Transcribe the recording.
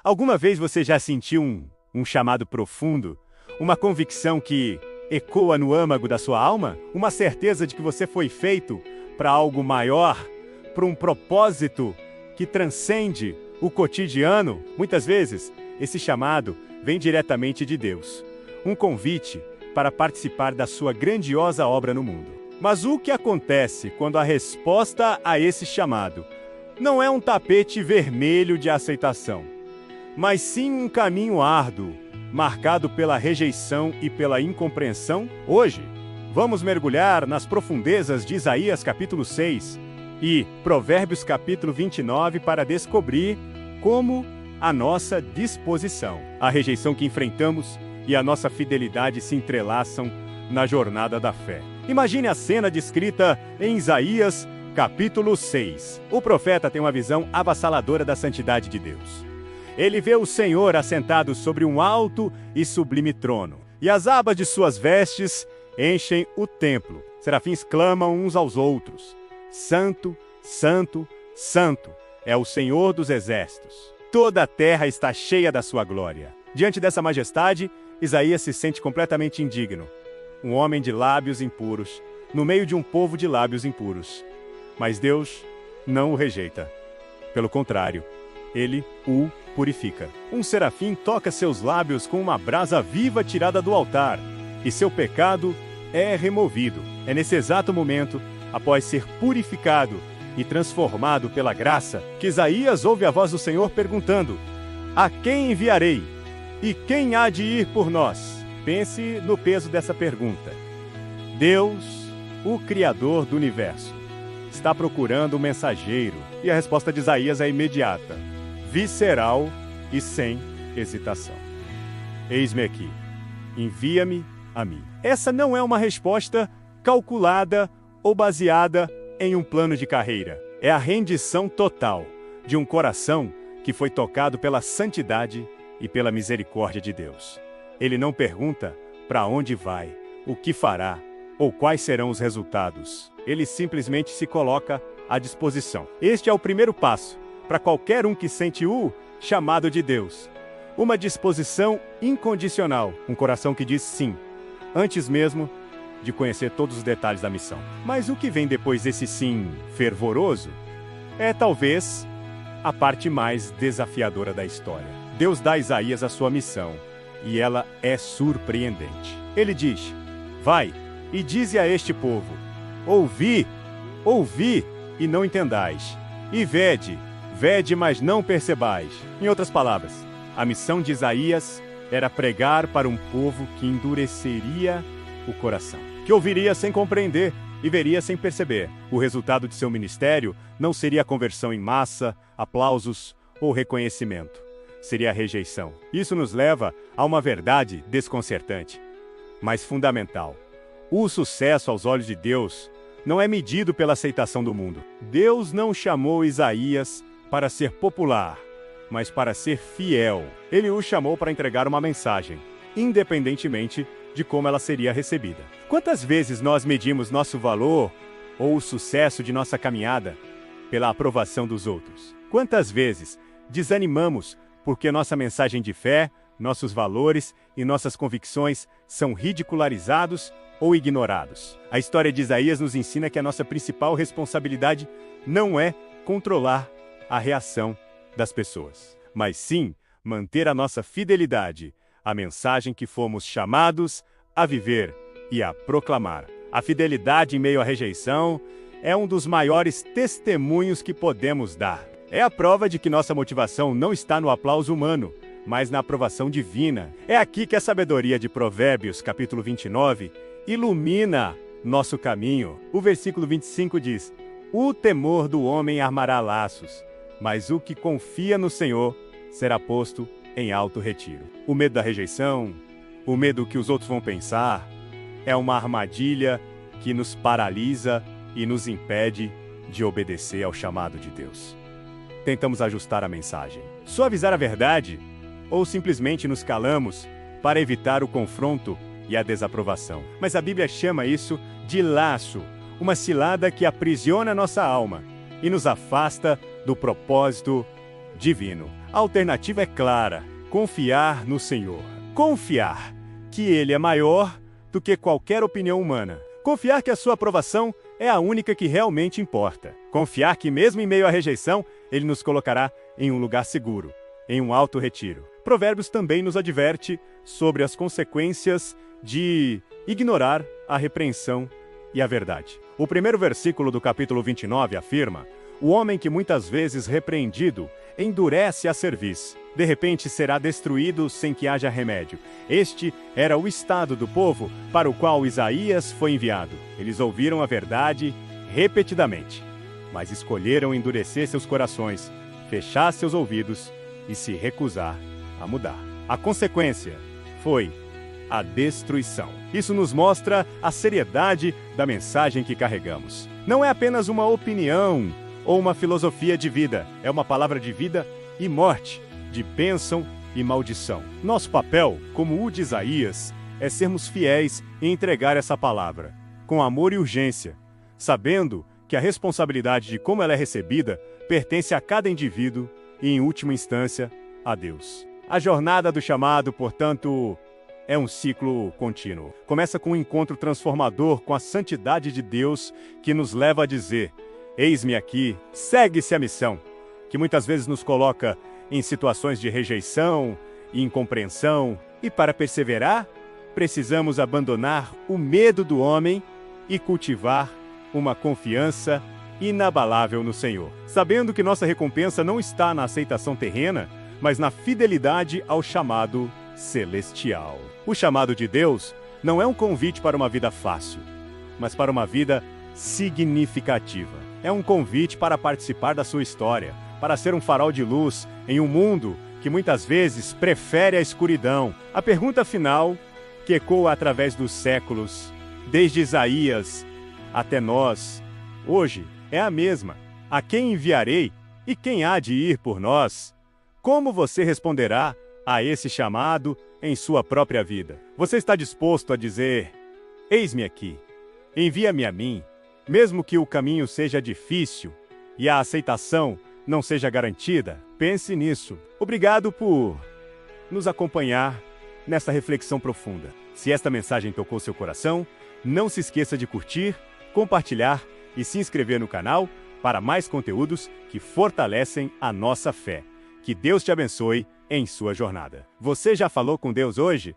Alguma vez você já sentiu um chamado profundo? Uma convicção que ecoa no âmago da sua alma? Uma certeza de que você foi feito para algo maior, para um propósito que transcende o cotidiano? Muitas vezes, esse chamado vem diretamente de Deus. Um convite para participar da sua grandiosa obra no mundo. Mas o que acontece quando a resposta a esse chamado não é um tapete vermelho de aceitação, mas sim um caminho árduo, marcado pela rejeição e pela incompreensão? Hoje, vamos mergulhar nas profundezas de Isaías capítulo 6 e Provérbios capítulo 29 para descobrir como a nossa disposição, a rejeição que enfrentamos e a nossa fidelidade se entrelaçam na jornada da fé. Imagine a cena descrita em Isaías capítulo 6. O profeta tem uma visão avassaladora da santidade de Deus. Ele vê o Senhor assentado sobre um alto e sublime trono, e as abas de suas vestes enchem o templo. Serafins clamam uns aos outros: Santo, Santo, Santo é o Senhor dos exércitos. Toda a terra está cheia da sua glória. Diante dessa majestade, Isaías se sente completamente indigno. Um homem de lábios impuros, no meio de um povo de lábios impuros. Mas Deus não o rejeita. Pelo contrário, Ele o purifica. Um serafim toca seus lábios com uma brasa viva tirada do altar, e seu pecado é removido. É nesse exato momento, após ser purificado e transformado pela graça, que Isaías ouve a voz do Senhor perguntando: A quem enviarei? E quem há de ir por nós? Pense no peso dessa pergunta. Deus, o Criador do universo, está procurando um mensageiro, e a resposta de Isaías é imediata, visceral e sem hesitação. Eis-me aqui, envia-me a mim. Essa não é uma resposta calculada ou baseada em um plano de carreira. É a rendição total de um coração que foi tocado pela santidade e pela misericórdia de Deus. Ele não pergunta para onde vai, o que fará ou quais serão os resultados. Ele simplesmente se coloca à disposição. Este é o primeiro passo para qualquer um que sente o chamado de Deus. Uma disposição incondicional, um coração que diz sim, antes mesmo de conhecer todos os detalhes da missão. Mas o que vem depois desse sim fervoroso é talvez a parte mais desafiadora da história. Deus dá a Isaías a sua missão, e ela é surpreendente. Ele diz: Vai e dize a este povo: Ouvi, ouvi e não entendais, e vede, vede, mas não percebais. Em outras palavras, a missão de Isaías era pregar para um povo que endureceria o coração, que ouviria sem compreender e veria sem perceber. O resultado de seu ministério não seria conversão em massa, aplausos ou reconhecimento. Seria a rejeição. Isso nos leva a uma verdade desconcertante, mas fundamental. O sucesso aos olhos de Deus não é medido pela aceitação do mundo. Deus não chamou Isaías para ser popular, mas para ser fiel. Ele o chamou para entregar uma mensagem, independentemente de como ela seria recebida. Quantas vezes nós medimos nosso valor ou o sucesso de nossa caminhada pela aprovação dos outros? Quantas vezes desanimamos porque nossa mensagem de fé, nossos valores e nossas convicções são ridicularizados ou ignorados? A história de Isaías nos ensina que a nossa principal responsabilidade não é controlar a reação das pessoas, mas sim manter a nossa fidelidade à mensagem que fomos chamados a viver e a proclamar. A fidelidade em meio à rejeição é um dos maiores testemunhos que podemos dar. É a prova de que nossa motivação não está no aplauso humano, mas na aprovação divina. É aqui que a sabedoria de Provérbios, capítulo 29, ilumina nosso caminho. O versículo 25 diz: O temor do homem armará laços, mas o que confia no Senhor será posto em alto retiro. O medo da rejeição, o medo que os outros vão pensar, é uma armadilha que nos paralisa e nos impede de obedecer ao chamado de Deus. Tentamos ajustar a mensagem, suavizar a verdade, ou simplesmente nos calamos para evitar o confronto e a desaprovação. Mas a Bíblia chama isso de laço, uma cilada que aprisiona nossa alma e nos afasta do propósito divino. A alternativa é clara: confiar no Senhor. Confiar que Ele é maior do que qualquer opinião humana. Confiar que a sua aprovação é a única que realmente importa. Confiar que mesmo em meio à rejeição, Ele nos colocará em um lugar seguro, em um alto retiro. Provérbios também nos adverte sobre as consequências de ignorar a repreensão e a verdade. O primeiro versículo do capítulo 29 afirma: o homem que muitas vezes repreendido endurece a cerviz. De repente será destruído sem que haja remédio. Este era o estado do povo para o qual Isaías foi enviado. Eles ouviram a verdade repetidamente, mas escolheram endurecer seus corações, fechar seus ouvidos e se recusar a mudar. A consequência foi a destruição. Isso nos mostra a seriedade da mensagem que carregamos. Não é apenas uma opinião ou uma filosofia de vida, é uma palavra de vida e morte, de bênção e maldição. Nosso papel, como o de Isaías, é sermos fiéis e entregar essa palavra, com amor e urgência, sabendo que a responsabilidade de como ela é recebida pertence a cada indivíduo e, em última instância, a Deus. A jornada do chamado, portanto, é um ciclo contínuo. Começa com um encontro transformador com a santidade de Deus que nos leva a dizer: eis-me aqui, segue-se a missão, que muitas vezes nos coloca em situações de rejeição e incompreensão. E para perseverar, precisamos abandonar o medo do homem e cultivar uma confiança inabalável no Senhor, sabendo que nossa recompensa não está na aceitação terrena, mas na fidelidade ao chamado celestial. O chamado de Deus não é um convite para uma vida fácil, mas para uma vida significativa. É um convite para participar da sua história, para ser um farol de luz em um mundo que muitas vezes prefere a escuridão. A pergunta final, que ecoa através dos séculos, desde Isaías até nós, hoje é a mesma: a quem enviarei e quem há de ir por nós? Como você responderá a esse chamado em sua própria vida? Você está disposto a dizer: eis-me aqui, envia-me a mim, mesmo que o caminho seja difícil e a aceitação não seja garantida? Pense nisso. Obrigado por nos acompanhar nessa reflexão profunda. Se esta mensagem tocou seu coração, não se esqueça de curtir, compartilhar e se inscrever no canal para mais conteúdos que fortalecem a nossa fé. Que Deus te abençoe em sua jornada. Você já falou com Deus hoje?